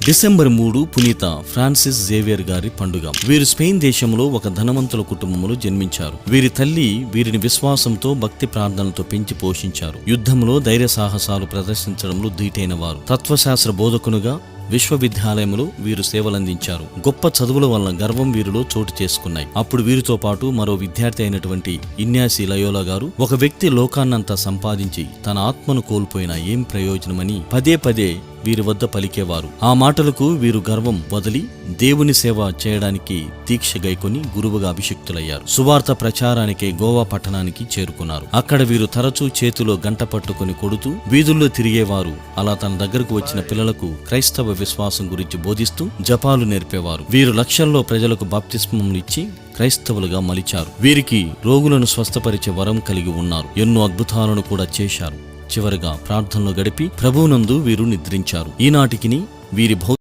December 3 పునీత Francis Xavier గారి పండుగ. వీరు స్పెయిన్ దేశంలో ఒక ధనవంతుల కుటుంబంలో జన్మించారు. వీరి తల్లి వీరిని విశ్వాసంతో భక్తి ప్రార్థనలతో పెంచి పోషించారు. యుద్ధంలో ధైర్య సాహసాలు ప్రదర్శించడంలో ధీటైన వారు. తత్వశాస్త్ర బోధకునుగా విశ్వవిద్యాలయంలో వీరు సేవలందించారు. గొప్ప చదువుల వలన గర్వం వీరిలో చోటు చేసుకున్నాయి. అప్పుడు వీరితో పాటు మరో విద్యార్థి అయినటువంటి ఇన్యాసి లయోలా గారు, ఒక వ్యక్తి లోకాన్నంతా సంపాదించి తన ఆత్మను కోల్పోయినా ఏం ప్రయోజనమని పదే పదే వీరి వద్ద పలికేవారు. ఆ మాటలకు వీరు గర్వం వదిలి దేవుని సేవ చేయడానికి దీక్ష గైకొని గురువుగా అభిషిక్తులయ్యారు. సువార్త ప్రచారానికే గోవా పట్టణానికి చేరుకున్నారు. అక్కడ వీరు తరచూ చేతిలో గంట పట్టుకుని కొడుతూ వీధుల్లో తిరిగేవారు. అలా తన దగ్గరకు వచ్చిన పిల్లలకు క్రైస్తవ విశ్వాసం గురించి బోధిస్తూ జపాలు నేర్పేవారు. వీరు లక్షల్లో ప్రజలకు బాప్తిస్మములు ఇచ్చి క్రైస్తవులుగా మలిచారు. వీరికి రోగులను స్వస్థపరిచే వరం కలిగి ఉన్నారు. ఎన్నో అద్భుతాలను కూడా చేశారు. చివరగా ప్రార్థనలో గడిపి ప్రభువునందు వీరు నిద్రించారు. ఈనాటికిని వీరి